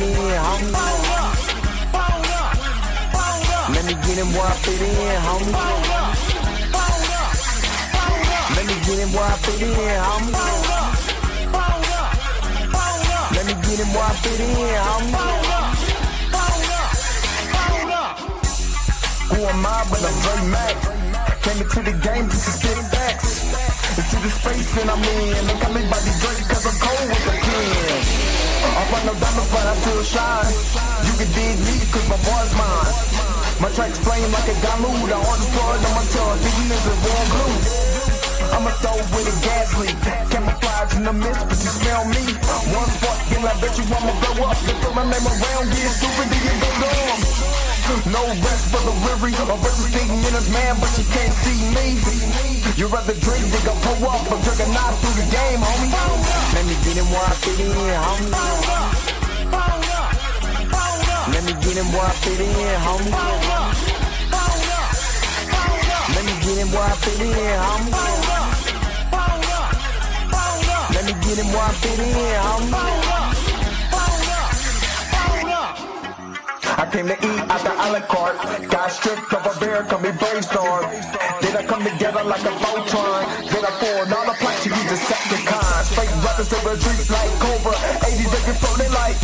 in, homie. Let me get him where I fit in, homie. Let me get him where I fit in, homie. Let me get him where I fit in, homie. Who am I but I'm Dre Mac? Came into the game just to spit facts. Into the space that I'm in. They call me Bobby Drake cause I'm cold with the pen. I run no diamonds but I feel shy. You can dig me cause my boy's mine. My tracks flame like a Damu. The hardest part on my tongue, thinking is a warm glue. I'ma throw with a gas leak. Camouflage in the mist, but you smell me. One spark, then I bet you I'ma blow up. They throw my name around, get stupid, then you go dumb. No rest for the weary. My verse is thinking in his man, but you can't see me. You rather drink, they gon' pull up. I'm drinking knife through the game, homie. Let me get him where I fit in, homie. Let me get him where I fit in, homie. Let me get him where I fit in, homie. Let me get him where I fit in, homie. I came to eat out the a la carte. Got stripped of a bear, call me brainstorm. Then I come together like a Voltron. Then I poured all the planks, you use the second kind. Straight rappers to the streets like Cobra. 80s they be floating like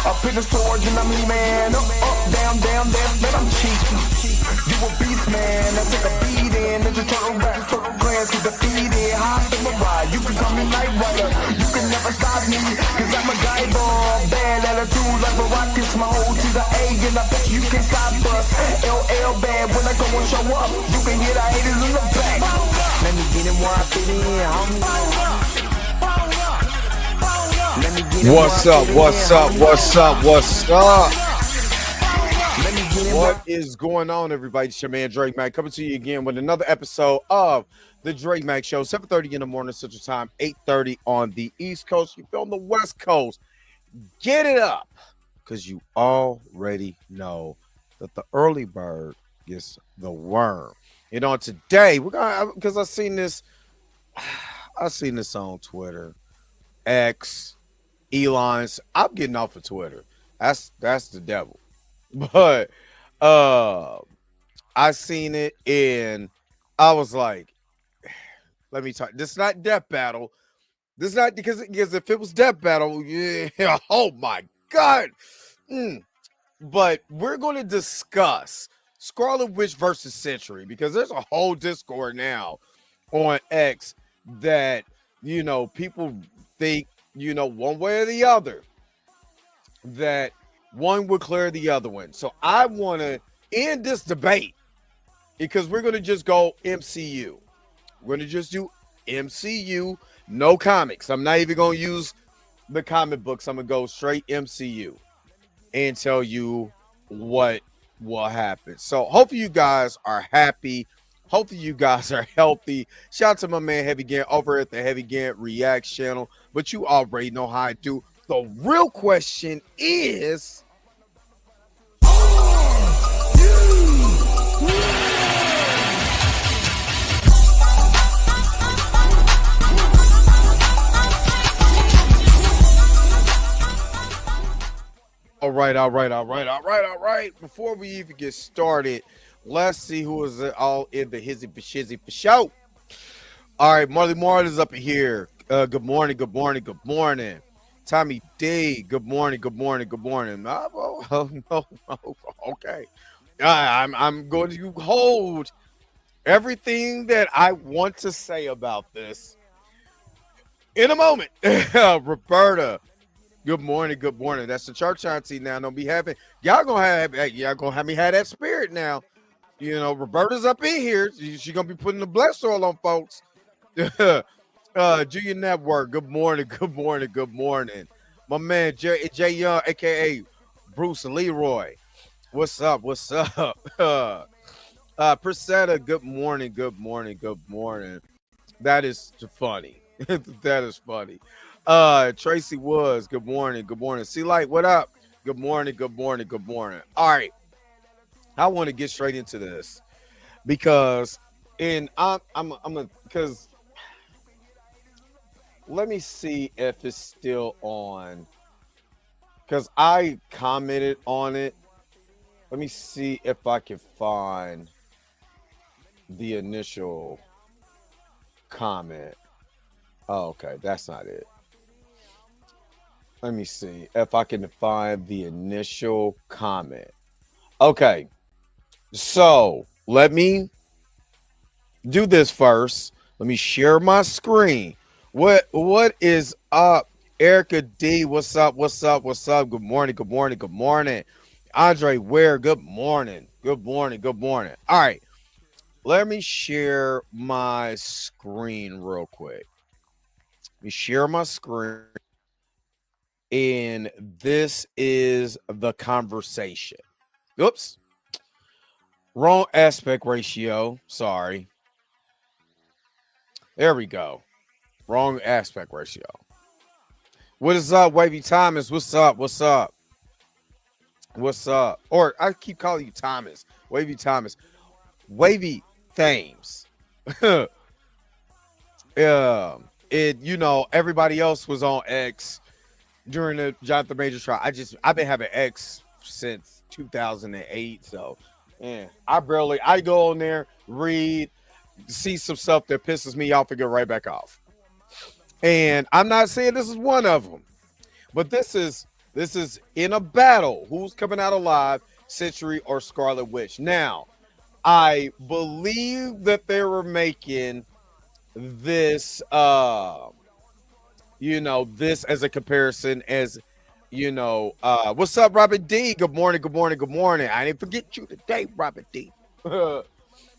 up in the storage and I'm E-man. Up, down, down, man, I'm cheap. You a beast, man, I take a beating. Ninja Turtle rap, turtle plans get defeated. High in my ride, you can call me Night Rider. You can never stop me, cause I'm a guy bomb. Bad attitude like a rocket, my whole to the A. And I bet you can't stop us. LL bad, when I go and show up, you can hear the haters in the back. Let me get him where I fit in, homie. What's up? What's up? What's up? What's up? What is going on, everybody? It's your man Drake Mac coming to you again with another episode of the Drake Mac Show. 7:30 in the morning Central Time, 8:30 on the East Coast. You feel on the West Coast? Get it up, because you already know that the early bird gets the worm. And on today, we're gonna because I seen this on Twitter, X. Elon's. I'm getting off of Twitter. That's the devil. But I seen it and I was like, let me talk. This is not Death Battle. This is not because if it was Death Battle, yeah, oh my God. But we're going to discuss Scarlet Witch versus Sentry because there's a whole Discord now on X that, people think, one way or the other, that one would clear the other one. So I want to end this debate because we're going to just go MCU. We're going to just do MCU, no comics. I'm not even going to use the comic books. I'm going to go straight MCU and tell you what will happen. So hopefully you guys are happy. Hopefully you guys are healthy. Shout out to my man Heavy Gant over at the Heavy Gant Reacts channel. But you already know how I do. The real question is, all right. Before we even get started, let's see who is all in the hizzy for shizzy for show. All right, Marley is up here. Good morning. Tommy D, good morning. No, okay. I'm going to hold everything that I want to say about this in a moment. Roberta, good morning. That's the church auntie now. Don't be having y'all gonna have me have that spirit now. Roberta's up in here. She's gonna be putting the bless oil on folks. Junior Network, good morning. My man Jay Young, aka Bruce Leroy. What's up? Priscilla, good morning. That is funny. That is funny. Tracy Woods, good morning. See Light, what up? Good morning. All right. I want to get straight into this because because let me see if it's still on because I commented on it. Let me see if I can find the initial comment. Oh, okay, that's not it. Let me see if I can find the initial comment. Okay, so let me do this first. Let me share my screen. What is up, Erica D? What's up? What's up? What's up? Good morning. Good morning. Good morning. Andre Ware. Good morning. Good morning. Good morning. All right. Let me share my screen real quick. Let me share my screen. And this is the conversation. Oops. Wrong aspect ratio. Sorry. There we go. Wrong aspect ratio. What is up, Wavy Thomas? What's up? What's up? What's up? Or I keep calling you Thomas. Wavy Thomas. Wavy Thames. Yeah. Everybody else was on X during the Jonathan Majors trial. I've been having X since 2008. So I go on there, read, see some stuff that pisses me off and get right back off. And I'm not saying this is one of them, but this is in a battle. Who's coming out alive, Sentry or Scarlet Witch? Now, I believe that they were making this, this as a comparison as, what's up, Robert D? Good morning, good morning, good morning. I didn't forget you today, Robert D.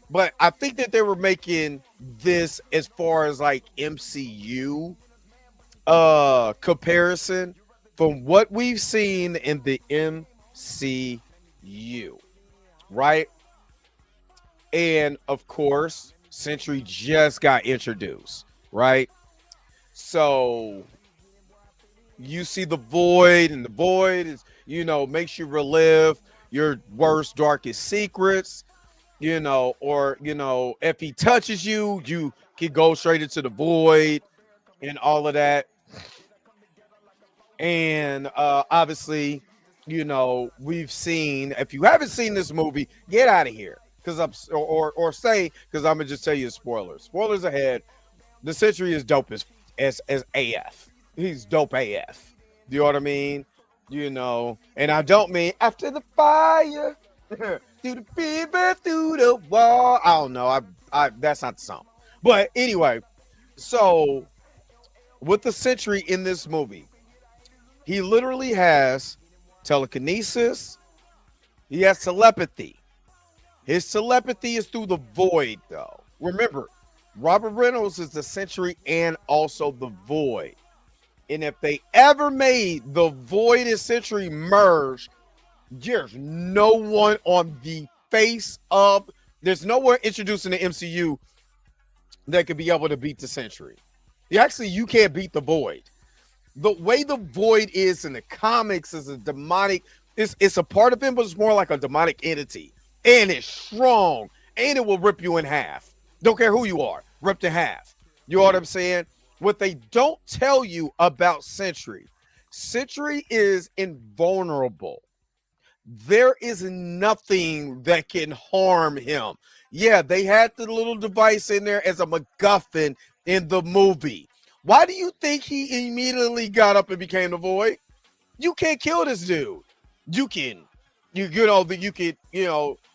But I think that they were making this as far as like MCU comparison from what we've seen in the MCU, right? And of course, Sentry just got introduced, right? So you see the void, and the void is, makes you relive your worst, darkest secrets. If he touches you, you can go straight into the void and all of that. And obviously, we've seen, if you haven't seen this movie, get out of here. Because or say, because I'm gonna just tell you spoilers. Spoilers ahead. The Sentry is dope as AF. He's dope AF. Do you know what I mean? And I don't mean after the fire. Through the fever, through the wall. I don't know. I that's not the song. But anyway, so with the Sentry in this movie, he literally has telekinesis. He has telepathy. His telepathy is through the void, though. Remember, Robert Reynolds is the Sentry and also the void. And if they ever made the void and Sentry merge, there's no one on the face of, there's no one introduced in the MCU that could be able to beat the Sentry. You can't beat the void. The way the void is in the comics is a demonic, it's a part of him, but it's more like a demonic entity. And it's strong, and it will rip you in half. Don't care who you are, ripped in half. You know what I'm saying? What they don't tell you about Sentry is invulnerable. There is nothing that can harm him. Yeah, they had the little device in there as a MacGuffin in the movie. Why do you think he immediately got up and became the Void? You can't kill this dude. You can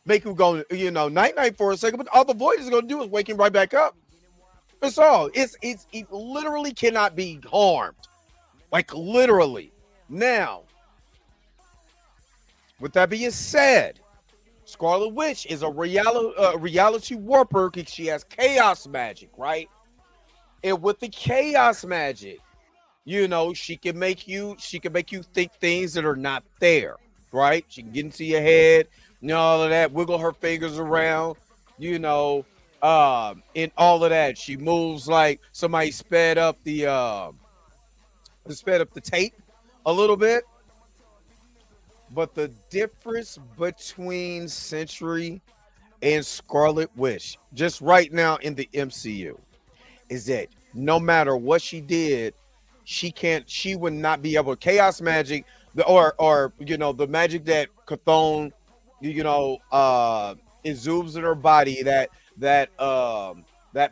make him go, night-night for a second, but all the Void is going to do is wake him right back up. That's all. It literally cannot be harmed. Like, literally. Now, with that being said, Scarlet Witch is a reality warper because she has chaos magic, right? And with the chaos magic, she can make you think things that are not there, right? She can get into your head and all of that, wiggle her fingers around, and all of that. She moves like somebody sped up the tape a little bit. But the difference between Sentry and Scarlet Witch, just right now in the MCU, is that no matter what she did, she would not be able to. Chaos magic or the magic that Chthon, you know, exudes in her body, that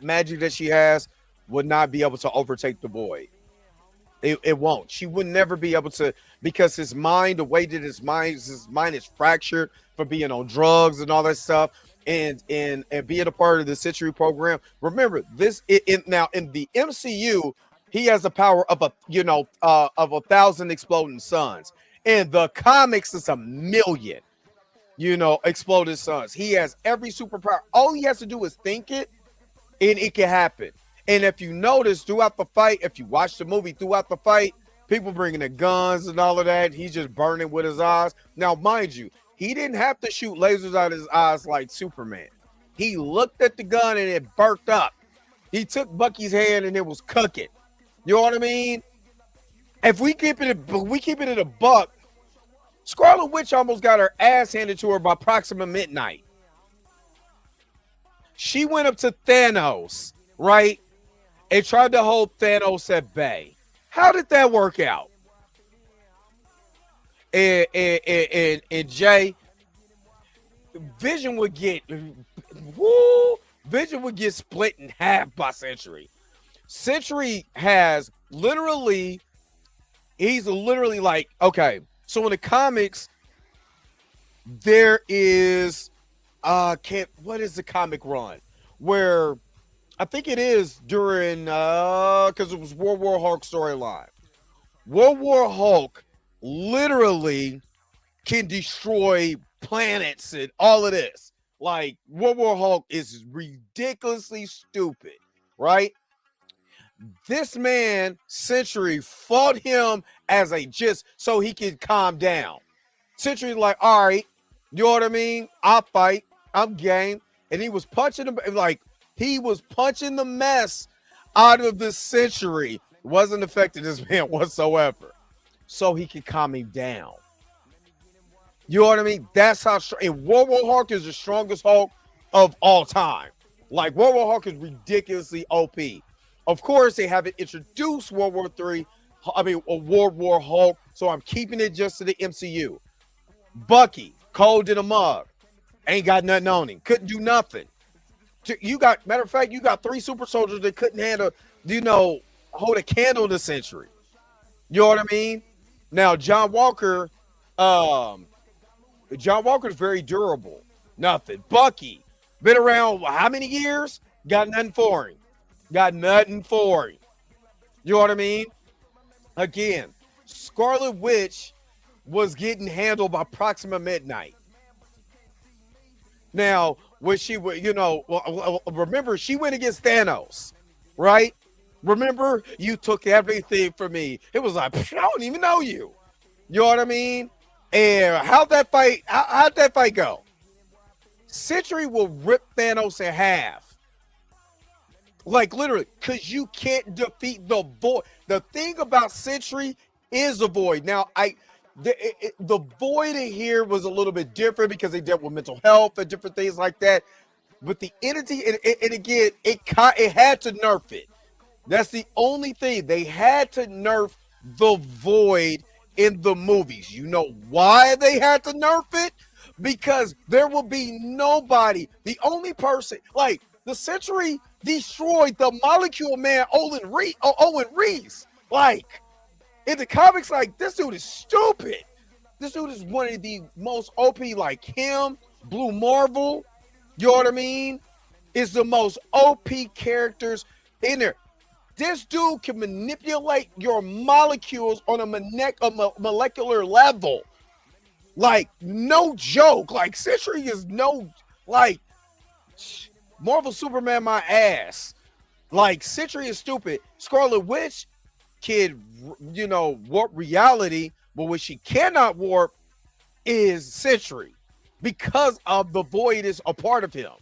magic that she has would not be able to overtake the void. It won't. She would never be able to, because his mind, the way that his mind is fractured for being on drugs and all that stuff, and being a part of the Sentry program. Remember this now in the MCU, he has the power of of 1,000 exploding suns. In the comics, it's 1,000,000 exploded suns. He has every superpower. All he has to do is think it, and it can happen. And if you notice throughout the fight, if you watch the movie throughout the fight, people bringing the guns and all of that, he's just burning with his eyes. Now, mind you, he didn't have to shoot lasers out of his eyes like Superman. He looked at the gun and it burnt up. He took Bucky's hand and it was cooking. You know what I mean? If we keep it at a buck, Scarlet Witch almost got her ass handed to her by Proxima Midnight. She went up to Thanos, right? And tried to hold Thanos at bay. How did that work out? And Jay, Vision would get split in half by Sentry. Sentry has literally, he's literally like, okay, so in the comics, there is what is the comic run where I think it is during because it was World War Hulk storyline. World War Hulk literally can destroy planets and all of this. Like, World War Hulk is ridiculously stupid, right? This man, Sentry, fought him as just so he could calm down. Sentry's like, all right, you know what I mean? I'll fight. I'm game. And he was punching him like, he was punching the mess out of the Sentry. Wasn't affecting this man whatsoever. So he could calm him down. You know what I mean? That's how strong. And World War Hulk is the strongest Hulk of all time. Like, World War Hulk is ridiculously OP. Of course, they haven't introduced World War Hulk. So I'm keeping it just to the MCU. Bucky, cold in a mug. Ain't got nothing on him. Couldn't do nothing. Matter of fact, you got 3 super soldiers that couldn't handle, hold a candle to Sentry. You know what I mean? Now, John Walker is very durable. Nothing. Bucky, been around how many years? Got nothing for him. You know what I mean? Again, Scarlet Witch was getting handled by Proxima Midnight. Now, when she would, remember, she went against Thanos, right? Remember, you took everything from me. It was like, I don't even know you. You know what I mean? And how'd that fight go? Sentry will rip Thanos in half. Like, literally, because you can't defeat the void. The thing about Sentry is the void. Now, the void in here was a little bit different because they dealt with mental health and different things like that. But the entity, and again, it had to nerf it. That's the only thing. They had to nerf the void in the movies. You know why they had to nerf it? Because there will be nobody. The only person, like, the Sentry destroyed the Molecule Man, Owen Reese. Like, in the comics, like, this dude is stupid. This dude is one of the most OP, like him, Blue Marvel, you know what I mean? Is the most OP characters in there. This dude can manipulate your molecules on a molecular level. Like, no joke. Like, Sentry is like, Marvel Superman my ass. Like, Sentry is stupid. Scarlet Witch can, warp reality, but what she cannot warp is Sentry because of the void is a part of him.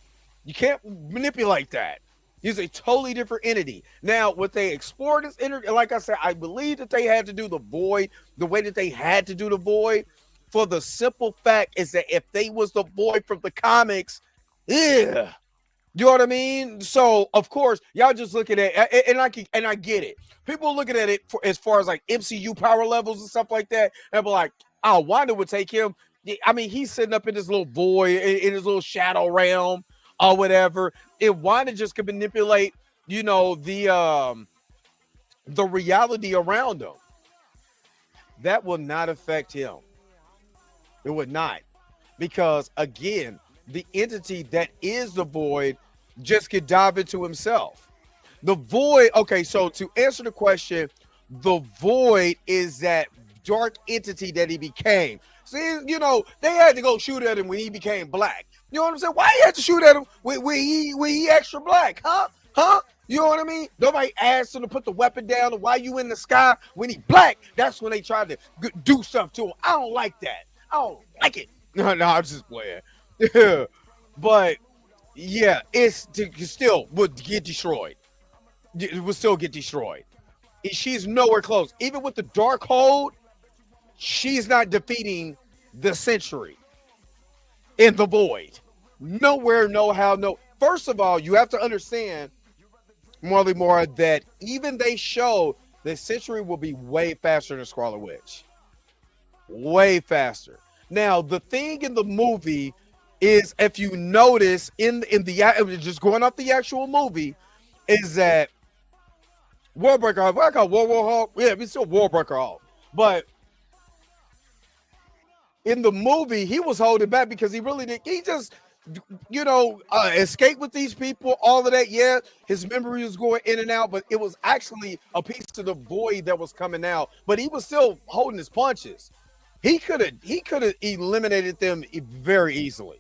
You can't manipulate that. He's a totally different entity. Now, what they explored this entity, like I said, I believe that they had to do the void the way that they had to do the void for the simple fact is that if they was the void from the comics, You know what I mean? So of course, y'all just looking at and I get it. People looking at it for, as far as like MCU power levels and stuff like that, and be like, oh, Wanda would take him. I mean, he's sitting up in this little void, in his little shadow realm or whatever. If Wanda just could manipulate, you know, the reality around him, that will not affect him. It would not. Because again, the entity that is the void just could dive into himself. The void, okay, so to answer the question, the void is that dark entity that he became. See, you know, they had to go shoot at him when he became black. You know what I'm saying? Why you had to shoot at him when he extra black? Huh? You know what I mean? Nobody asked him to put the weapon down. Why you in the sky when he black? That's when they tried to do stuff to him. I don't like that. I don't like it. No, I'm just playing. But yeah, it still would get destroyed. It would still get destroyed. She's nowhere close. Even with the dark hold, she's not defeating the Sentry in the void. Nowhere, no how, no. First of all, you have to understand, Marley Moore, that even they show the Sentry will be way faster than Scarlet Witch. Way faster. Now, the thing in the movie is, if you notice in the just going off the actual movie, is that Warbreaker, what I call World War Hulk? Yeah, it's still Warbreaker Hulk. But in the movie, he was holding back because he really did. He just, you know, escaped with these people, all of that. Yeah, his memory was going in and out, but it was actually a piece of the void that was coming out. But he was still holding his punches. He could have eliminated them very easily,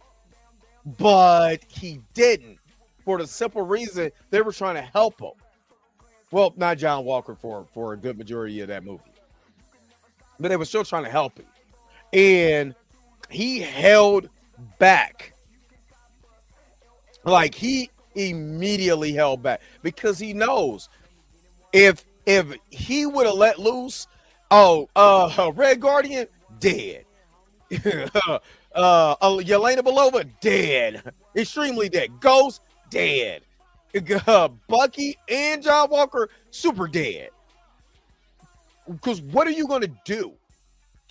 but he didn't, for the simple reason they were trying to help him. Well, not John Walker for a good majority of that movie, but they were still trying to help him, and he held back. Like, he immediately held back because he knows if he would have let loose, Red Guardian dead. Yelena Belova dead. Extremely dead. Ghost dead. Bucky and John Walker super dead. Because what are you going to do?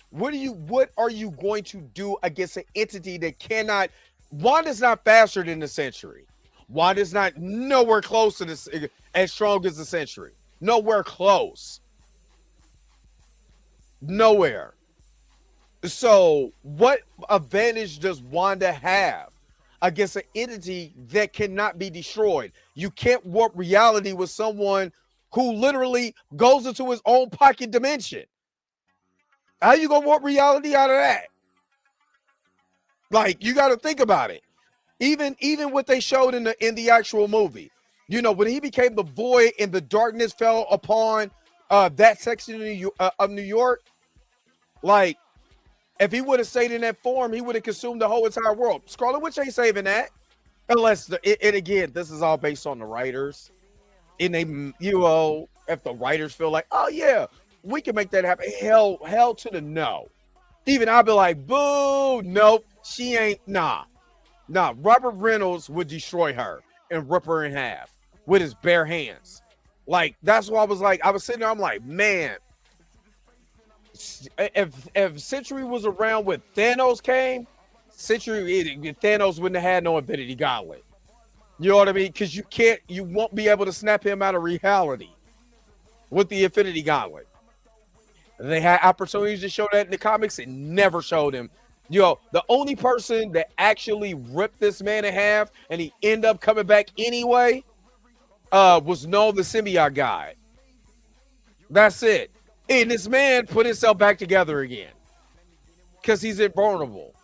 What are you going to do against an entity that cannot? Wanda's not faster than the Sentry. Wanda's not nowhere close to this, as strong as the Sentry. Nowhere close. Nowhere. So what advantage does Wanda have against an entity that cannot be destroyed? You can't warp reality with someone who literally goes into his own pocket dimension. How you gonna warp reality out of that? Like, you got to think about it. Even what they showed in the actual movie, you know, when he became the void and the darkness fell upon that section of New York, like, if he would have stayed in that form, he would have consumed the whole entire world. Scarlet Witch ain't saving that, unless again, this is all based on the writers, and they, you know, if the writers feel like, oh yeah, we can make that happen, hell to the no. Even I'll be like, boo, nope, she ain't, nah. Robert Reynolds would destroy her and rip her in half with his bare hands. Like, that's why I was sitting there, I'm like, man, if Sentry was around when Thanos came, Thanos wouldn't have had no Infinity Gauntlet. You know what I mean? Because you won't be able to snap him out of reality with the Infinity Gauntlet. They had opportunities to show that in the comics and never showed him. Yo, the only person that actually ripped this man in half and he ended up coming back anyway was Null the symbiote guy. That's it. And this man put himself back together again because he's invulnerable.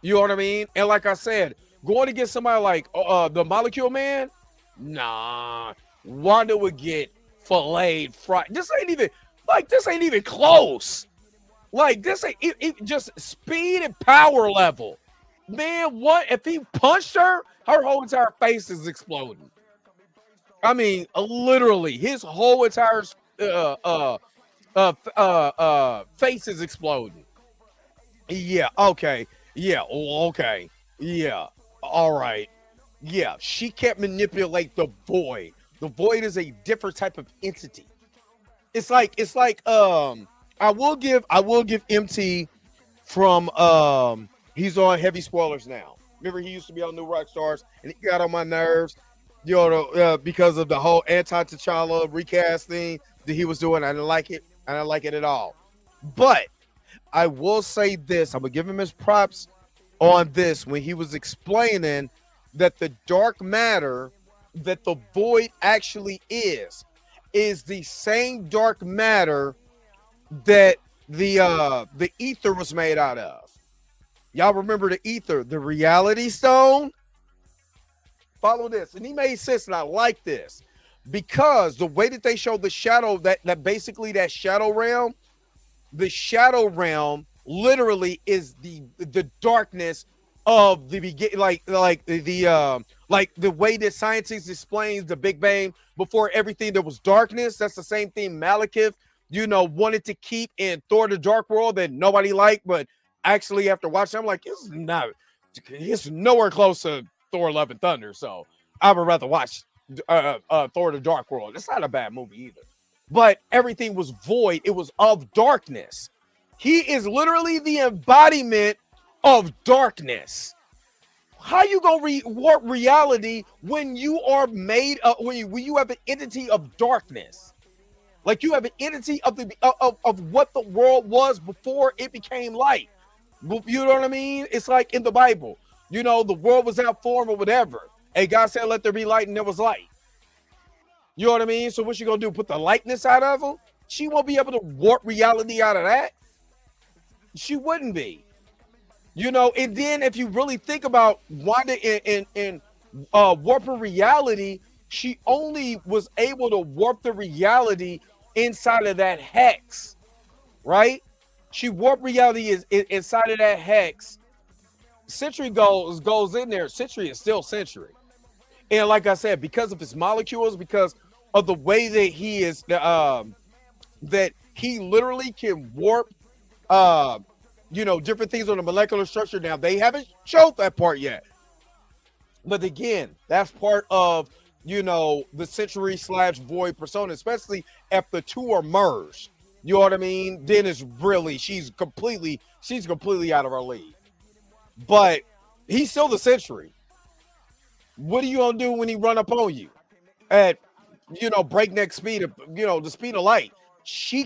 You know what I mean? And like I said, going to get somebody like the Molecule Man, nah. Wanda would get filleted, fried. This ain't even close. Like, this ain't just speed and power level. Man, what if he punched her? Her whole entire face is exploding. I mean, literally, his whole entire face is exploding. Yeah, okay. Yeah, okay. Yeah, all right. Yeah, she can't manipulate the void. The void is a different type of entity. It's like I will give MT from he's on heavy spoilers now. Remember he used to be on New Rock Stars and he got on my nerves, because of the whole anti-T'Challa recast thing that he was doing. I didn't like it. I didn't like it at all. But I will say this: I'm gonna give him his props on this when he was explaining that the dark matter that the void actually is the same dark matter that the ether was made out of. Y'all remember the ether, the reality stone? Follow this. And he made sense, and I like this. Because the way that they show the shadow, that basically that shadow realm, the shadow realm literally is the darkness of the beginning, like the way that scientists explains the Big Bang before everything there was darkness. That's the same thing Malekith, wanted to keep in Thor: The Dark World that nobody liked, but actually after watching, I'm like, it's nowhere close to Thor: Love and Thunder. So I would rather watch Thor: The Dark World. It's not a bad movie either. But everything was void. It was of darkness. He is literally the embodiment of darkness. How you gonna warp reality when you are made of, when you have an entity of darkness? Like you have an entity of what the world was before it became light. You know what I mean? It's like in the Bible. The world was out form or whatever. And God said, "Let there be light," and there was light. You know what I mean? So what she gonna do? Put the lightness out of him? She won't be able to warp reality out of that. She wouldn't be. And then if you really think about Wanda in warping reality, she only was able to warp the reality inside of that hex, right? She warped reality is inside of that hex. Sentry goes in there. Sentry is still Sentry. And like I said, because of his molecules, because of the way that he is, that he literally can warp, different things on the molecular structure. Now, they haven't showed that part yet. But again, that's part of, the Sentry / Void persona, especially if the two are merged. You know what I mean? Then it's really, she's completely out of our league. But he's still the Sentry. What are you gonna do when he run up on you at breakneck speed of the speed of light? She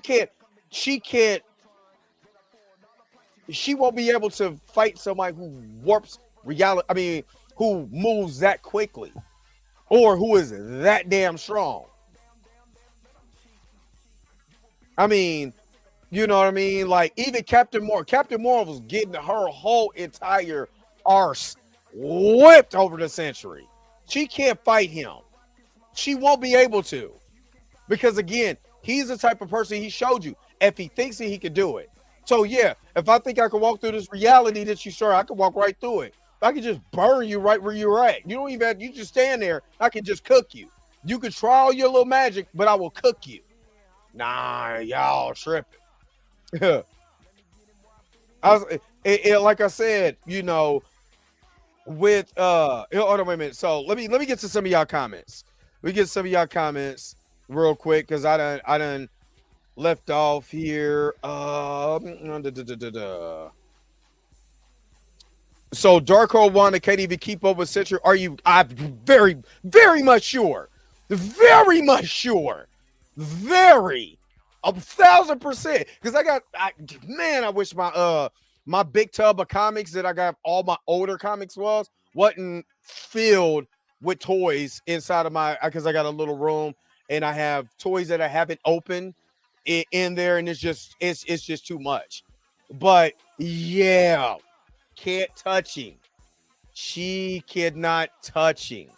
won't be able to fight somebody who warps reality. I mean, who moves that quickly or who is that damn strong. I mean, you know what I mean? Like even Captain Marvel was getting her whole entire arse whipped over the Sentry. She can't fight him. She won't be able to. Because again, he's the type of person, he showed you, if he thinks that he can do it. So yeah, if I think I can walk through this reality that you saw, I can walk right through it. I can just burn you right where you're at. You don't even have, you just stand there. I can just cook you. You can try all your little magic, but I will cook you. Nah, y'all tripping. Like I said, with hold on, wait a minute. So let me get to some of y'all comments. We get some of y'all comments real quick because I done left off here. So Darko Wanda can't even keep up with Sentry. I'm very, very much sure. Very much sure. Very 1,000%. Because I wish my big tub of comics that I got all my older comics wasn't filled with toys inside of because I got a little room and I have toys that I haven't opened in there, and it's just too much. But yeah, can't touch him. She cannot touch him.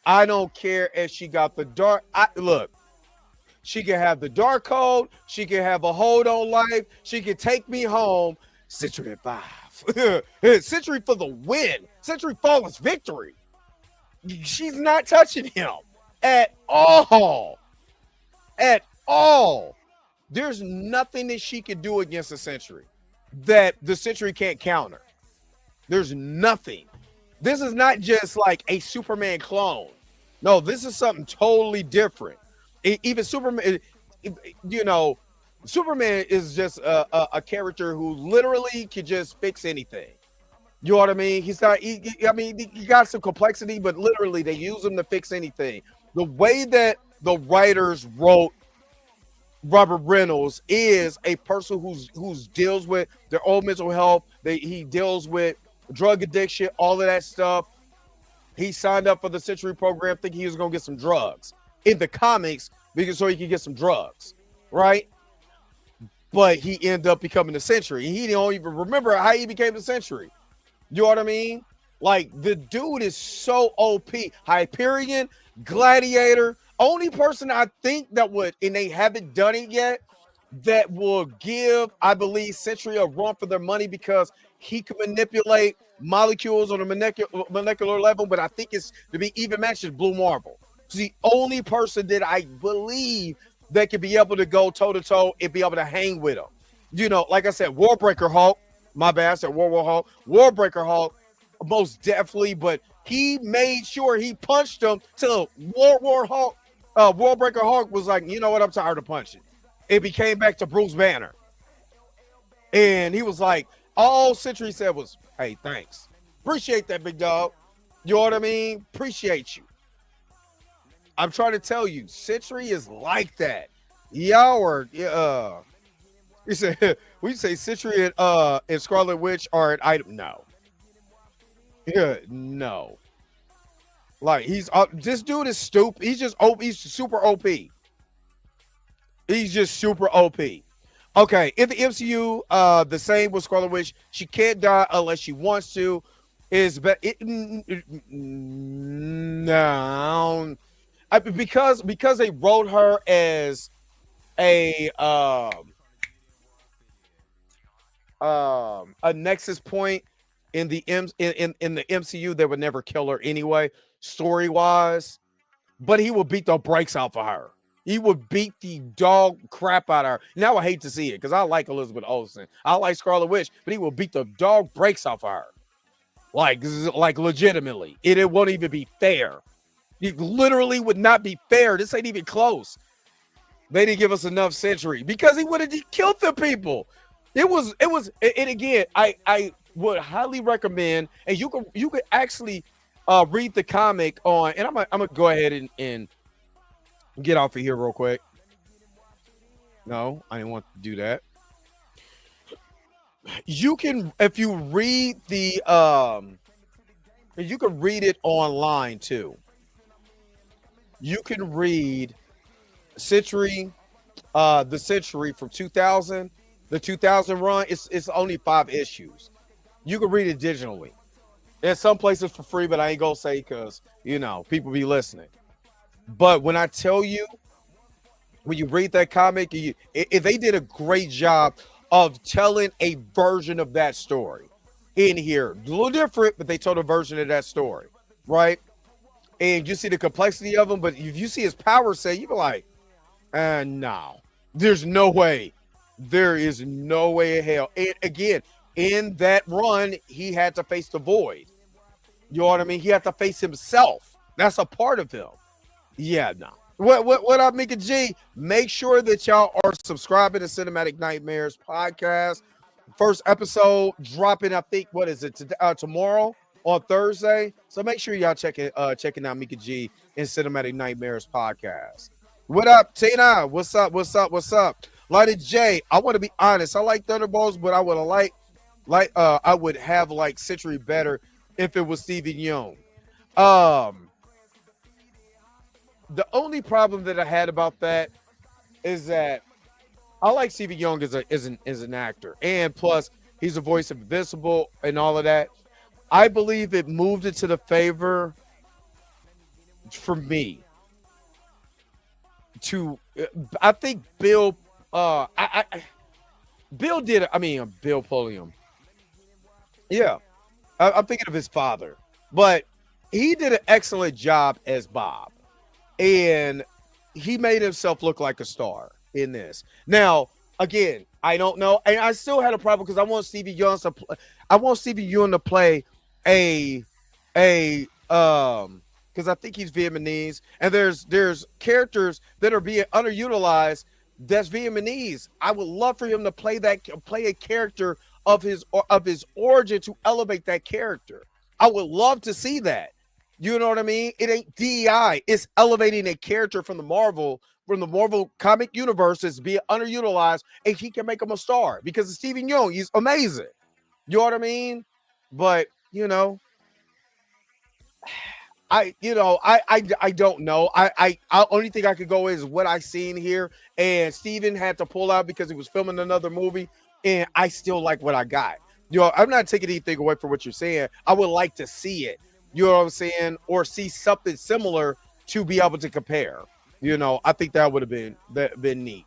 I don't care if she got the dark. Look, she can have the dark code. She can have a hold on life. She can take me home. Sentry at 5. Sentry for the win. Sentry flawless victory. She's not touching him at all. At all. There's nothing that she can do against the Sentry that the Sentry can't counter. There's nothing. This is not just like a Superman clone. No, this is something totally different. Even Superman, you know, Superman is just a character who literally can just fix anything. You know what I mean? He's not. I mean, he got some complexity, but literally they use him to fix anything. The way that the writers wrote Robert Reynolds is a person who's deals with their own mental health. He deals with drug addiction, all of that stuff. He signed up for the Sentry program thinking he was gonna get some drugs in the comics because so he could get some drugs, right? But he ended up becoming the Sentry. He don't even remember how he became the Sentry. You know what I mean? Like the dude is so OP. Hyperion, Gladiator. Only person I think that would, and they haven't done it yet, that will give, I believe, Sentry a run for their money because he can manipulate molecules on a molecular level, but I think it's to be even matched is Blue Marvel. It's the only person that I believe that could be able to go toe-to-toe and be able to hang with him. You know, like I said, Warbreaker Hulk, my bad, I said War Hulk, Warbreaker Hulk, most definitely, but he made sure he punched him till War Hulk, Warbreaker Hulk was like, you know what, I'm tired of punching. It became back to Bruce Banner. And he was like, all Sentry said was, hey, thanks. Appreciate that, big dog. You know what I mean? Appreciate you. I'm trying to tell you, Sentry is like that. Y'all are, you say, we say Sentry and Scarlet Witch are an item. No. Yeah, no. Like, this dude is stupid. He's just OP. He's super OP. He's just super OP. Okay, in the MCU, the same with Scarlet Witch. She can't die unless she wants to. No, because they wrote her as a nexus point in the in the MCU, they would never kill her anyway, story wise. But he would beat the brakes off of her. He would beat the dog crap out of her. Now I hate to see it because I like Elizabeth Olsen. I like Scarlet Witch, but he will beat the dog brakes off of her. Like legitimately. It won't even be fair. It literally would not be fair. This ain't even close. They didn't give us enough Sentry because he would have killed the people. It was, and again, I would highly recommend, and you could actually read the comic on, and I'm gonna go ahead and get off of here real quick. No, I didn't want to do that. You can, if you read the you can read it online too. You can read Sentry, the Sentry from 2000, the 2000 run. It's only 5 issues. You can read it digitally. There's some places for free, but I ain't gonna say because people be listening. But when I tell you, when you read that comic, they did a great job of telling a version of that story in here. A little different, but they told a version of that story, right? And you see the complexity of them, but if you see his power set, you be like, no, there's no way. There is no way in hell. And again, in that run, he had to face the void. You know what I mean? He had to face himself. That's a part of him. Yeah, no. What up, Mika G? Make sure that y'all are subscribing to Cinematic Nightmares podcast. First episode dropping, I think, what is it, tomorrow on Thursday? So make sure y'all checking out Mika G and Cinematic Nightmares podcast. What up, Tina? What's up? Lighted J, I want to be honest. I like Thunderbolts, but I would I would have liked Sentry better if it was Steven Yeun. The only problem that I had about that is that I like Steven Yeun as an actor, and plus he's a voice of Invincible and all of that. I believe it moved it to the favor for me. I think Bill. Bill did it. I mean, Bill Pulliam. Yeah, I'm thinking of his father, but he did an excellent job as Bob. And he made himself look like a star in this. Now, again, I don't know. And I still had a problem because I want Stevie Yeun to play a a because I think he's Vietnamese, and there's characters that are being underutilized that's Vietnamese. I would love for him to play a character of his origin to elevate that character. I would love to see that. You know what I mean? It ain't DEI. It's elevating a character from the Marvel comic universe that's being underutilized, and he can make him a star because of Stephen Yeun. He's amazing. You know what I mean? But I don't know. I only thing I could go is what I seen here, and Steven had to pull out because he was filming another movie, and I still like what I got. I'm not taking anything away from what you're saying. I would like to see it. You know what I'm saying, or see something similar to be able to compare. I think that would have been neat.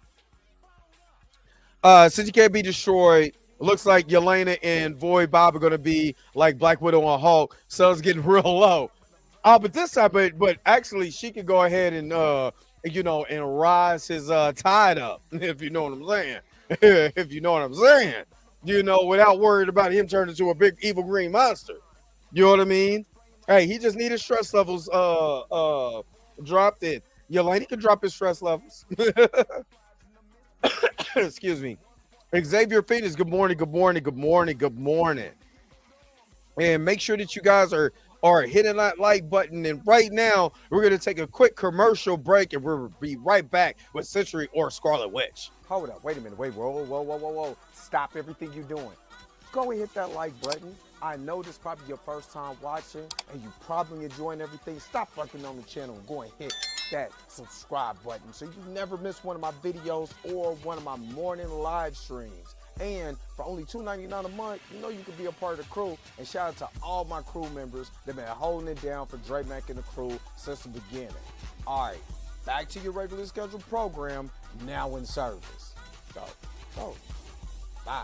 Since you can't be destroyed, looks like Yelena and Void Bob are gonna be like Black Widow and Hulk. Sun's getting real low. But this time, but actually, she could go ahead and and rise his tide up, if you know what I'm saying. If you know what I'm saying, without worried about him turning into a big evil green monster. You know what I mean? Hey, he just needed stress levels dropped in. Yelena can drop his stress levels. Excuse me. Xavier Phoenix, good morning, good morning, good morning, good morning. And make sure that you guys are hitting that like button. And right now, we're going to take a quick commercial break, and we'll be right back with Sentry or Scarlet Witch. Hold up. Wait a minute. Wait. Whoa. Stop everything you're doing. Go and hit that like button. I know this is probably your first time watching, and you probably enjoying everything. Stop fucking on the channel and go and hit that subscribe button so you never miss one of my videos or one of my morning live streams. And for only $2.99 a month, you can be a part of the crew. And shout out to all my crew members that been holding it down for Dre Mack and the crew since the beginning. All right, back to your regularly scheduled program, now in service. Go. Bye.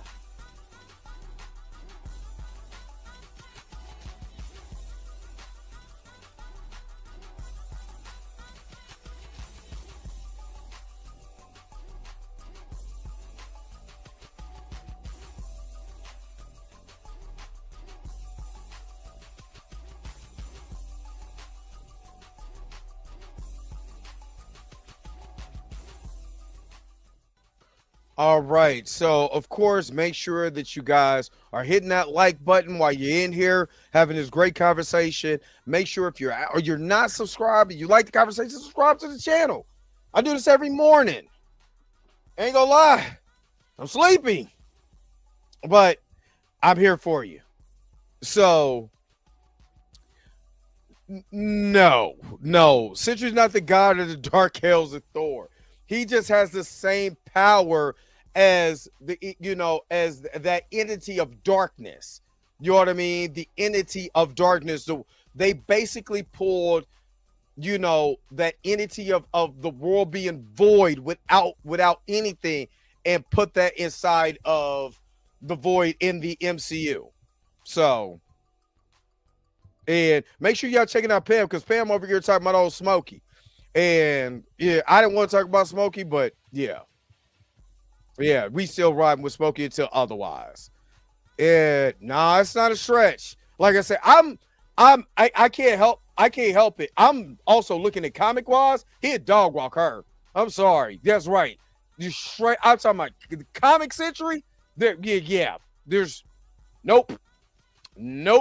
All right. So, of course, make sure that you guys are hitting that like button while you're in here having this great conversation. Make sure if you're not subscribed and you like the conversation, subscribe to the channel. I do this every morning. Ain't gonna lie. I'm sleepy, but I'm here for you. So, no. Sentry's not the god of the dark hells of Thor. He just has the same power as as that entity of darkness. You know what I mean? The entity of darkness. They basically pulled, that entity of the world being void without anything, and put that inside of the void in the MCU. So, and make sure y'all checking out Pam, because Pam over here talking about old Smokey. And yeah, I didn't want to talk about Smokey, but yeah, we still riding with Smokey until otherwise. And nah, it's not a stretch. Like I said, I can't help it. I'm also looking at comic wise. He a dog walk her. I'm sorry. That's right. You straight. I'm talking about the comic Century. There, yeah. There's nope. If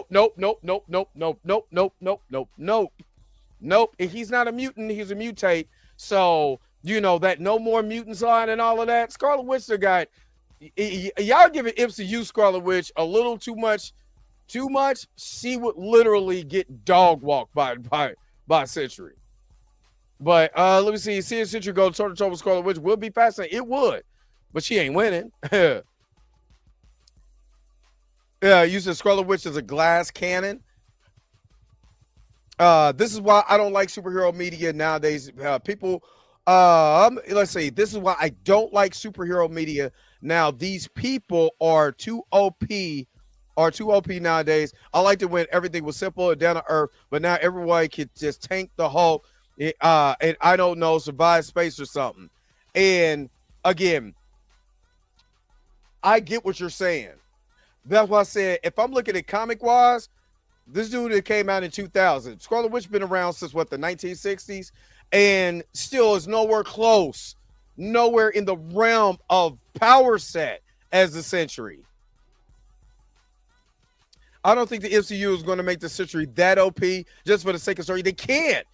he's not a mutant, he's a mutate. So, that no more mutants line and all of that. Scarlet Witch got y'all giving MCU Scarlet Witch a little too much. She would literally get dog walked by Sentry. But let me see. Seeing Sentry go toe to toe with Scarlet Witch would be fascinating. It would, but she ain't winning. Yeah, using Scarlet Witch as a glass cannon. This is why I don't like superhero media nowadays. People, let's see. This is why I don't like superhero media now. These people are too OP, nowadays. I liked it when everything was simple and down to earth, but now everyone can just tank the Hulk, and I don't know, survive space or something. And again, I get what you're saying. That's why I said, if I'm looking at comic wise, This dude that came out in 2000. Scarlet Witch been around since what, the 1960s, and still is nowhere close, nowhere in the realm of power set as the Sentry. I don't think the MCU is going to make the Sentry that OP just for the sake of story. They can't.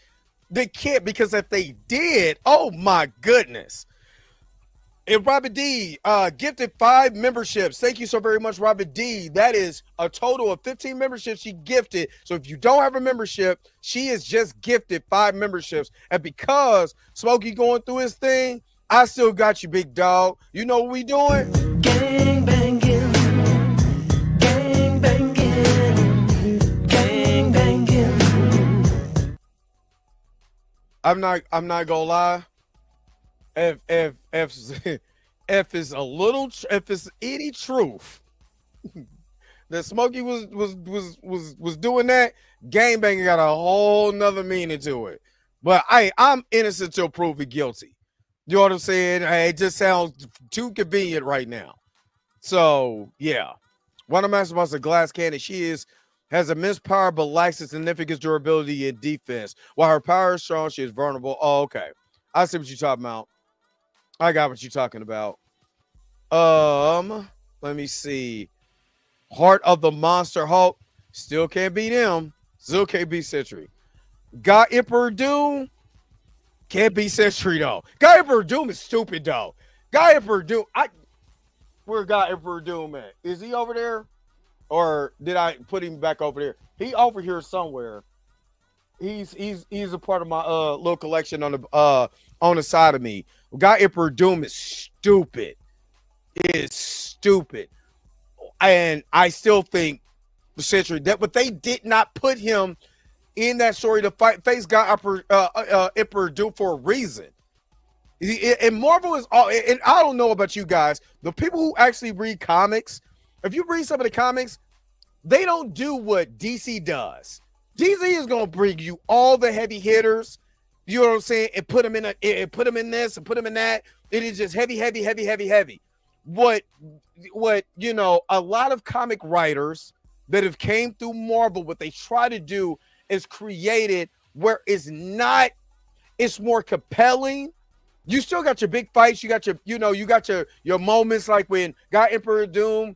They can't, because if they did, oh my goodness. And Robert D gifted 5 memberships. Thank you so very much, Robert D. That is a total of 15 memberships she gifted. So if you don't have a membership, she has just gifted 5 memberships. And because Smokey going through his thing, I still got you, big dog. You know what we doing? Gang banging, gang banging, gang banging. I'm not gonna lie. If it's a little, if it's any truth that Smokey was doing that, gang banging got a whole nother meaning to it. But I'm innocent till proven guilty. You know what I'm saying? It just sounds too convenient right now. So yeah, one of my about a glass cannon. She has immense power but lacks a significant durability and defense. While her power is strong, she is vulnerable. Oh, okay. I see what you're talking about. I got what you're talking about. Let me see. Heart of the Monster Hulk. Still can't beat him. Still can't beat Sentry. Got Emperor Doom. Can't beat Sentry though. Guy Emperor Doom is stupid though. Guy Emperor Doom. Where got Emperor Doom at? Is he over there? Or did I put him back over there? He over here somewhere. He's a part of my little collection on the side of me. Guy Emperor Doom is stupid. It is stupid. And I still think the Sentry that, but they did not put him in that story to face Guy Emperor Doom for a reason. And Marvel is all, and I don't know about you guys, the people who actually read comics, if you read some of the comics, they don't do what DC does. DC is gonna bring you all the heavy hitters, you know what I'm saying, and put them in put them in this and put them in that. It is just heavy. What you know, a lot of comic writers that have came through Marvel, what they try to do is created where it's more compelling. You still got your big fights, you got your moments like when Guy Emperor Doom,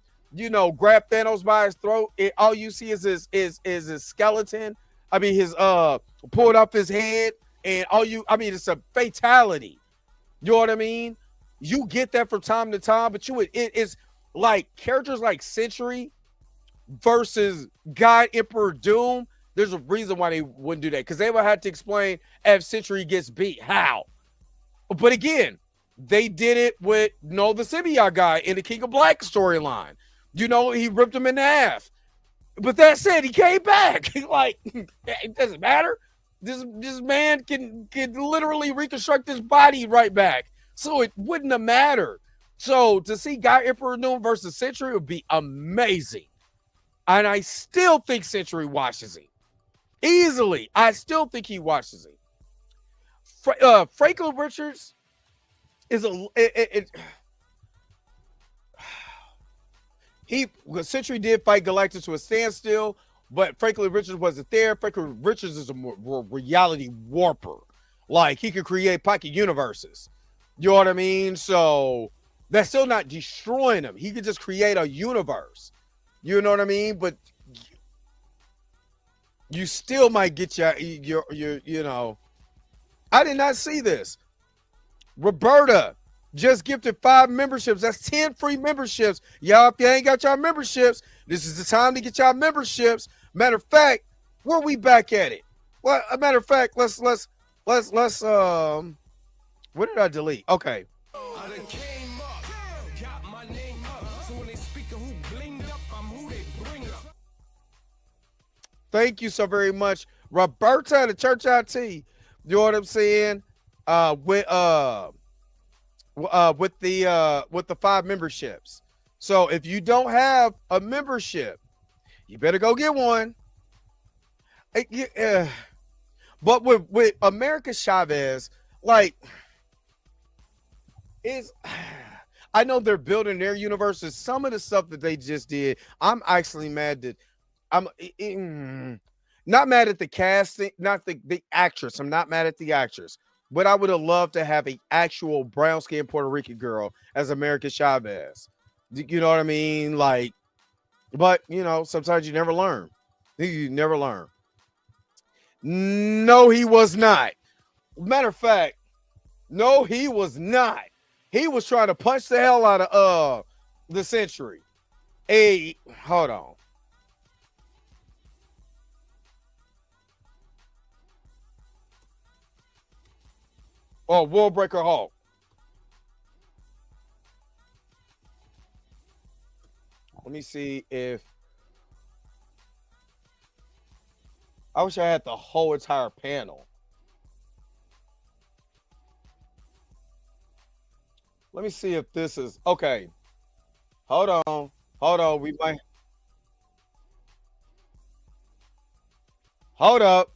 grab Thanos by his throat. All you see is his skeleton. I mean, his pulled up his head, and it's a fatality. You know what I mean? You get that from time to time, but it's like characters like Sentry versus Guy Emperor Doom. There's a reason why they wouldn't do that, because they would have to explain if Sentry gets beat how. But again, they did it with the symbiote guy in the King of Black storyline. He ripped him in half. But that said, he came back. Like, it doesn't matter. This man can literally reconstruct his body right back. So it wouldn't have mattered. So to see Guy Emperor Doom versus Sentry would be amazing. And I still think Sentry washes him. Easily. I still think he washes him. Franklin Richards is Sentry did fight Galactus to a standstill, but Franklin Richards wasn't there. Franklin Richards is a reality warper. Like, he could create pocket universes. You know what I mean? So that's still not destroying him. He could just create a universe. You know what I mean? But you still might get your I did not see this. Roberta just gifted 5 memberships. That's 10 free memberships. Y'all, if you ain't got y'all memberships, this is the time to get y'all memberships. Matter of fact, where we back at it? Well, a matter of fact, let's what did I delete? Okay. Thank you so very much, Roberta, the Church IT. You know what I'm saying? With the 5 memberships. So if you don't have a membership, you better go get one. But with America Chavez, like, I know they're building their universes. Some of the stuff that they just did, I'm actually mad that not mad at the casting, not the actress. I'm not mad at the actress, but I would have loved to have a actual brown skinned Puerto Rican girl as America Chavez. You know what I mean? Like, but you know, sometimes you never learn. You never learn. No, he was not. Matter of fact, no, he was not. He was trying to punch the hell out of the Sentry. Hey, hold on. Oh, World Breaker Hulk. Let me see if I wish I had the whole entire panel. Let me see if this is okay. Hold on. Hold on. We might hold up.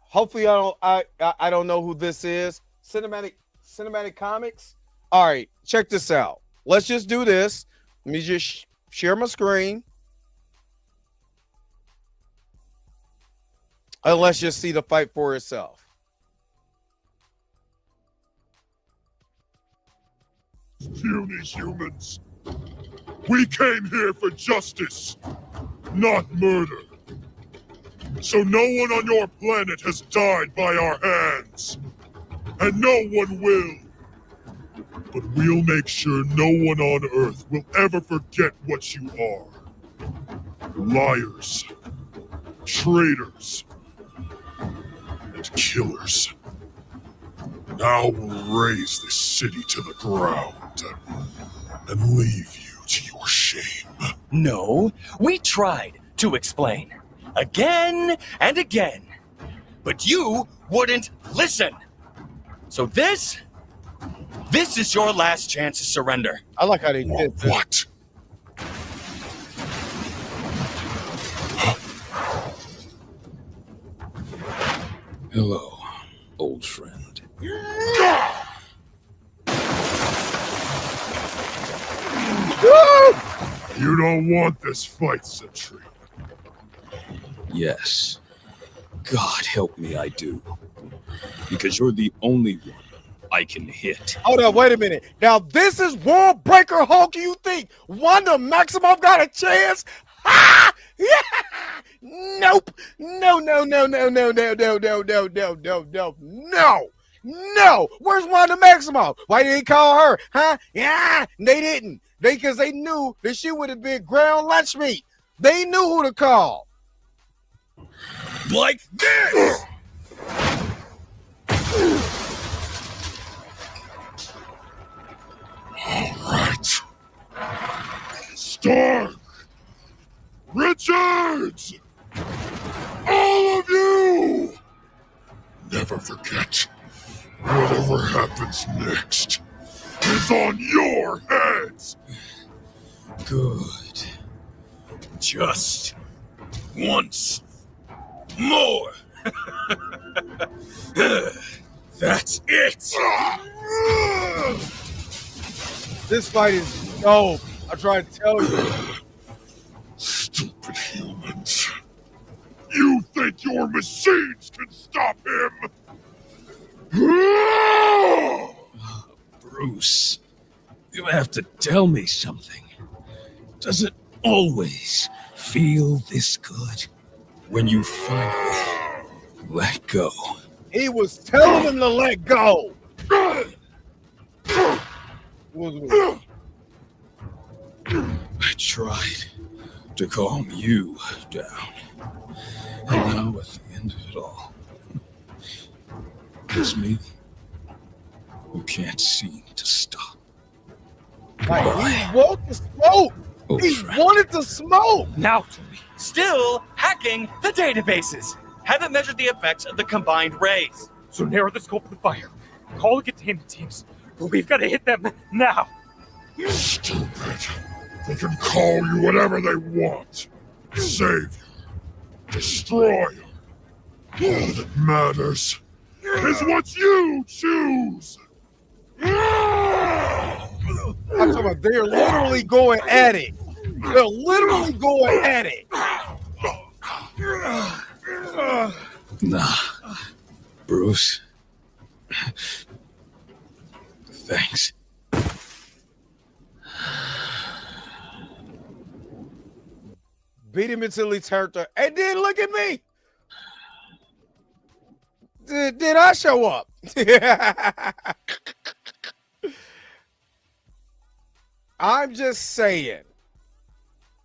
Hopefully I don't know who this is. Cinematic Comics. All right, check this out. Let's just do this. Let me just share my screen. And let's just see the fight for itself. Puny humans. We came here for justice, not murder. So no one on your planet has died by our hands. And no one will. But we'll make sure no one on Earth will ever forget what you are. Liars, traitors, and killers. Now we'll raise this city to the ground and leave you to your shame. No, we tried to explain. Again and again. But you wouldn't listen. So this is your last chance to surrender. I like how they did this. What? Hello, old friend. You don't want this fight, Sentry. Yes. God help me, I do. Because you're the only one I can hit. Hold on, wait a minute. Now this is World Breaker Hulk. You think Wanda Maximoff got a chance? Ha! Yeah! Nope. No. No. Where's Wanda Maximoff? Why didn't they call her? Huh? Yeah, they didn't. Because they knew that she would have been ground lunch meat. They knew who to call. Like this! All right. Stark! Richards! All of you! Never forget, whatever happens next is on your heads! Good. Just once more. That's it. This fight is dope. I try to tell you. Stupid humans. You think your machines can stop him? Bruce, you have to tell me something. Does it always feel this good when you finally let go? He was telling him to let go. I tried to calm you down. And now at the end of it all, it's me who can't seem to stop. Like, he wanted to smoke. Old He friend. wanted to smoke. Now, still hacking the databases. Haven't measured the effects of the combined rays. So narrow the scope of the fire. Call the containment teams. But we've got to hit them now. Stupid. They can call you whatever they want. Save you. Destroy you. All that matters is what you choose. I'm talking about they're literally going at it. They're literally going at it. Nah, Bruce. Thanks. Beat him until he turned her. And then look at me. Did I show up? I'm just saying.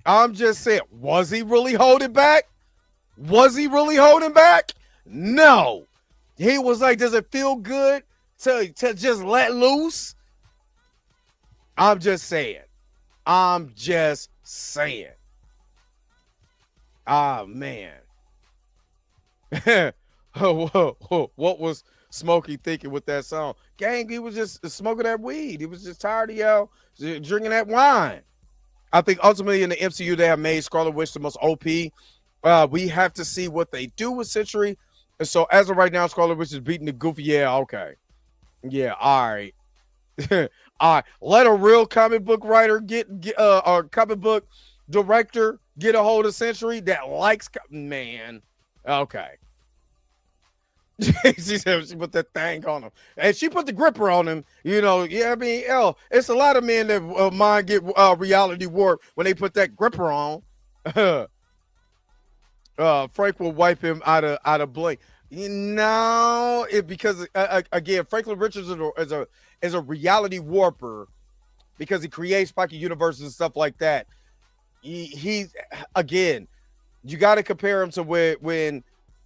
Was he really holding back? Was he really holding back? No. He was like, does it feel good to just let loose? I'm just saying. Ah, man. What was Smokey thinking with that song? Gang, he was just smoking that weed. He was just tired of y'all drinking that wine. I think ultimately in the MCU, they have made Scarlet Witch the most OP. We have to see what they do with Sentry. And so as of right now, Scarlet Witch is beating the goofy. Yeah, okay. Yeah, all right. All right. Let a real comic book writer get or comic book director get a hold of Sentry that likes, man. Okay. She said she put that thing on him, and she put the gripper on him. You know, yeah. I mean, it's a lot of men that mind get reality warp when they put that gripper on. Frank will wipe him out of blink. You know, because again, Franklin Richards is a reality warper because he creates pocket universes and stuff like that. He's again, you got to compare him to when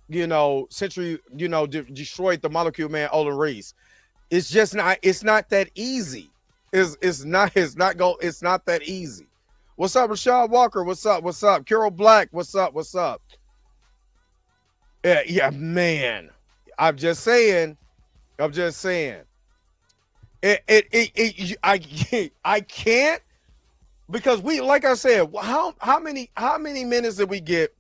you know, Sentry, you know, destroyed the Molecule Man, Olin Reese. It's just not. It's not that easy. It's not that easy. What's up, Rashad Walker? What's up? What's up, Carol Black? What's up? What's up? Yeah, man. I'm just saying. I can't because we, like I said, how many minutes did we get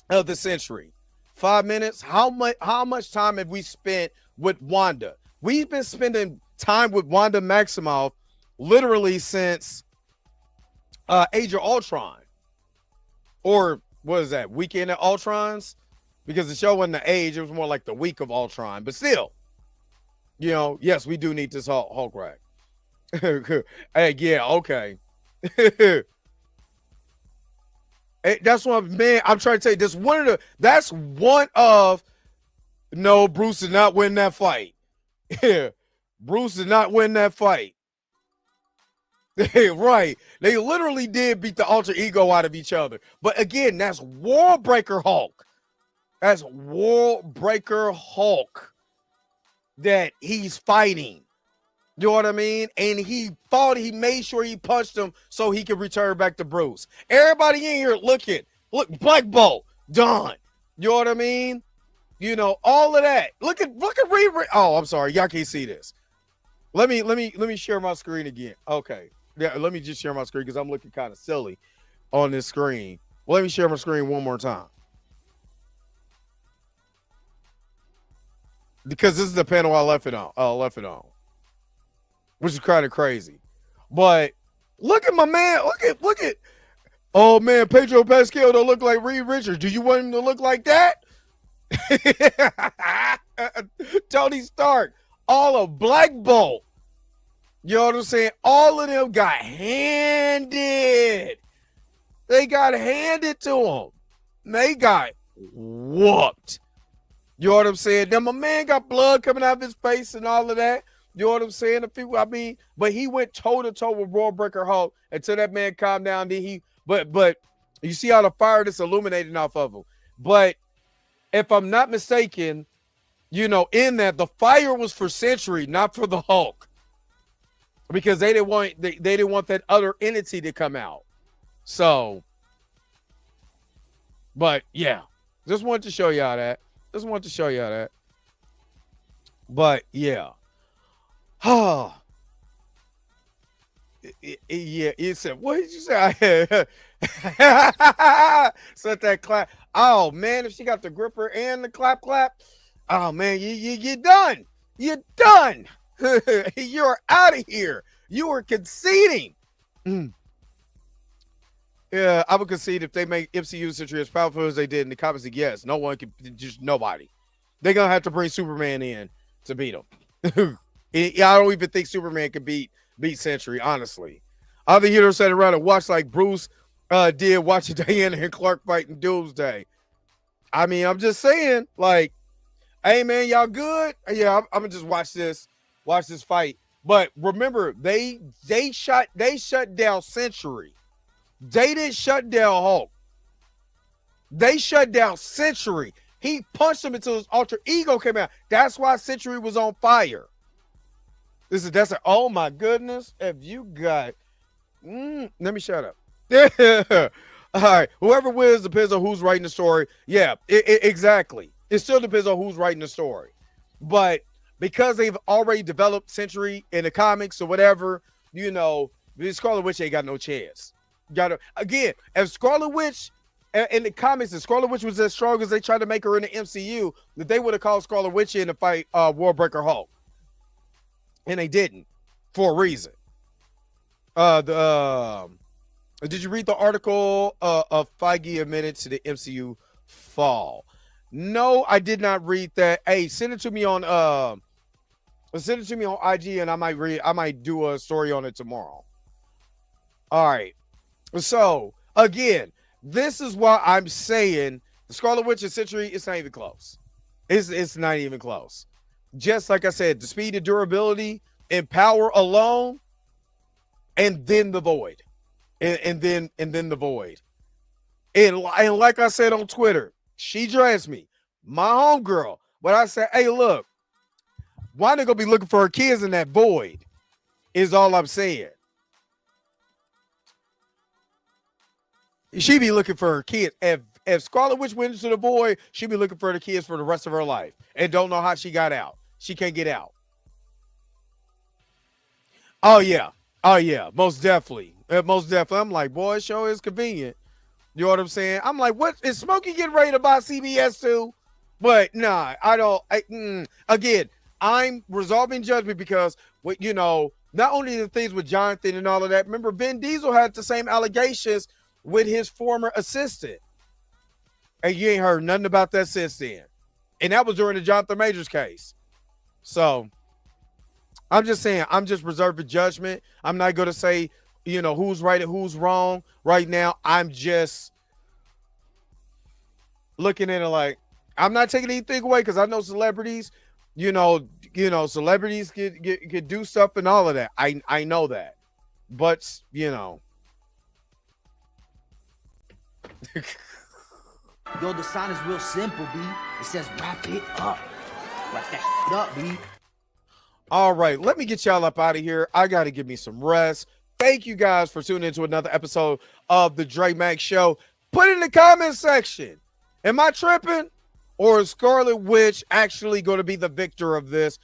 of the Sentry? 5 minutes. How much time have we spent with Wanda? We've been spending time with Wanda Maximoff literally since Age of Ultron, or what is that, Weekend of Ultrons? Because the show wasn't the Age; it was more like the Week of Ultron. But still, you know, yes, we do need this Hulk rag. Hey, yeah, okay. That's what, man, I'm trying to tell you. That's one of no, Bruce did not win that fight. Bruce did not win that fight. Right. They literally did beat the alter ego out of each other. But again, that's World Breaker Hulk. That's World Breaker Hulk that he's fighting. You know what I mean? And he made sure he punched him so he could return back to Bruce. Everybody in here look, Black Bolt, done. You know what I mean? You know, all of that. Look at Reed. Oh, I'm sorry. Y'all can't see this. Let me share my screen again. Okay. Yeah, let me just share my screen because I'm looking kind of silly on this screen. Well, let me share my screen one more time. Because this is the panel I left it on. Which is kind of crazy. But look at my man. Look at. Oh, man, Pedro Pascal don't look like Reed Richards. Do you want him to look like that? Tony Stark. All of Black Bolt. You know what I'm saying? All of them got handed. They got handed to them. They got whooped. You know what I'm saying? Then my man got blood coming out of his face and all of that. You know what I'm saying? But he went toe to toe with World Breaker Hulk until that man calmed down. Then but you see how the fire that's illuminating off of him. But if I'm not mistaken, you know, in that the fire was for Sentry, not for the Hulk, because they didn't want that other entity to come out. So, but yeah, just wanted to show y'all that. But yeah. Oh, yeah. It said, what did you say? Set that clap. Oh man, if she got the gripper and the clap, oh man, you're done. You're done. You're out of here. You are conceding. Yeah, I would concede if they make MCU Sentry as powerful as they did in the comics, yes, no one can, just nobody. They're gonna have to bring Superman in to beat him. I don't even think Superman can beat Sentry, honestly. Other heroes sat around and watched like Bruce did watching Diana and Clark fighting Doomsday. I mean, I'm just saying, like, hey man, y'all good? Yeah, I'm gonna just watch this fight. But remember, they shut down Sentry. They didn't shut down Hulk. They shut down Sentry. He punched him until his alter ego came out. That's why Sentry was on fire. Oh my goodness. If you got, let me shut up. All right. Whoever wins depends on who's writing the story. Yeah, exactly. It still depends on who's writing the story. But because they've already developed Sentry in the comics or whatever, you know, the Scarlet Witch ain't got no chance. Again, if Scarlet Witch in the comics, if Scarlet Witch was as strong as they tried to make her in the MCU, that they would have called Scarlet Witch in to fight Warbreaker Hulk. And they didn't, for a reason. Did you read the article of Feige admitted to the MCU fall? No, I did not read that. Hey, send it to me on IG, and I might do a story on it tomorrow. All right. So again, this is why I'm saying the Scarlet Witch and Sentry, it's not even close. It's not even close. Just like I said, the speed and durability and power alone, and then the void. And then the void. And like I said on Twitter, she dressed me, my homegirl. But I said, hey, look, why they gonna be looking for her kids in that void? Is all I'm saying. She be looking for her kids. If Scarlet Witch went into the void, she'd be looking for the kids for the rest of her life and don't know how she got out. She can't get out. Oh yeah, most definitely. I'm like, boy, it sure is convenient. You know what I'm saying? I'm like, what is Smokey getting ready to buy CBS too? But nah, I don't. Again, I'm resolving judgment because you know, not only the things with Jonathan and all of that. Remember, Vin Diesel had the same allegations with his former assistant, and you ain't heard nothing about that since then. And that was during the Jonathan Majors case. So I'm just saying, I'm just reserving judgment. I'm not going to say, you know, who's right and who's wrong right now. I'm just looking at it like, I'm not taking anything away because I know celebrities, you know, celebrities could do stuff and all of that. I know that. But, you know. Yo, the sign is real simple, B. It says wrap it up. Wrap that shit up, B. All right, let me get y'all up out of here. I got to give me some rest. Thank you guys for tuning into another episode of the Dre Max Show. Put in the comment section, am I tripping? Or is Scarlet Witch actually going to be the victor of this,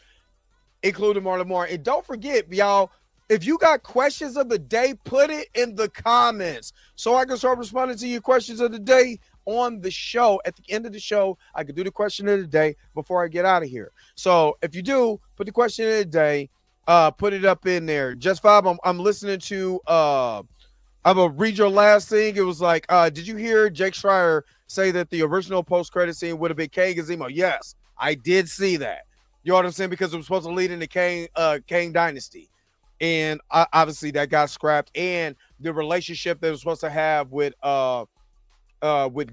including Marlon Moore? And don't forget, y'all, if you got questions of the day, put it in the comments so I can start responding to your questions of the day on the show. At the end of the show, I can do the question of the day before I get out of here. So if you do, put the question of the day, put it up in there. Just Vibe, I'm listening to, I'm going to read your last thing. It was like, did you hear Jake Schreier say that the original post-credit scene would have been Kang and Zemo? Yes, I did see that. You know what I'm saying? Because it was supposed to lead into Kang Dynasty. And obviously that got scrapped. And the relationship that it was supposed to have with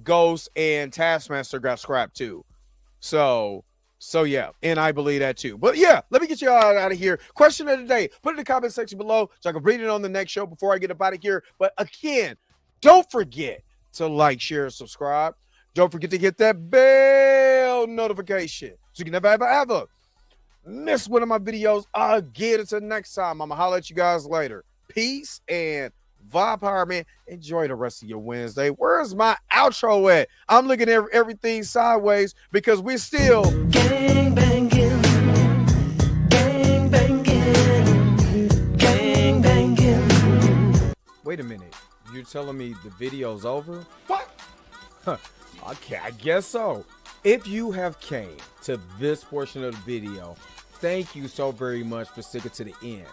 Ghost and Taskmaster got scrapped too. So yeah, and I believe that too. But yeah, let me get you all out of here. Question of the day, put it in the comment section below so I can read it on the next show before I get up out of here. But again, don't forget to like, share, and subscribe. Don't forget to hit that bell notification so you can never ever miss one of my videos again. Until next time, I'm gonna holler at you guys later. Peace and vibe power, man. Enjoy the rest of your Wednesday. Where's my outro at? I'm looking at everything sideways because we're still Gang banging, gang banging, gang banging. Wait a minute. You're telling me the video's over? what? Okay, I guess so. If you have came to this portion of the video, thank you so very much for sticking to the end.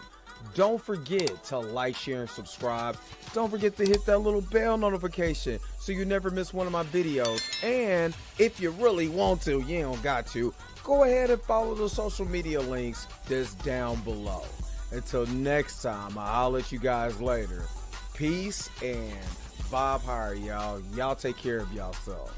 Don't forget to like, share, and subscribe. Don't forget to hit that little bell notification so you never miss one of my videos. And if you really want to, you don't got to, go ahead and follow the social media links that's down below. Until next time, I'll let you guys later. Peace and Bob Hire, y'all. Y'all take care of yourself.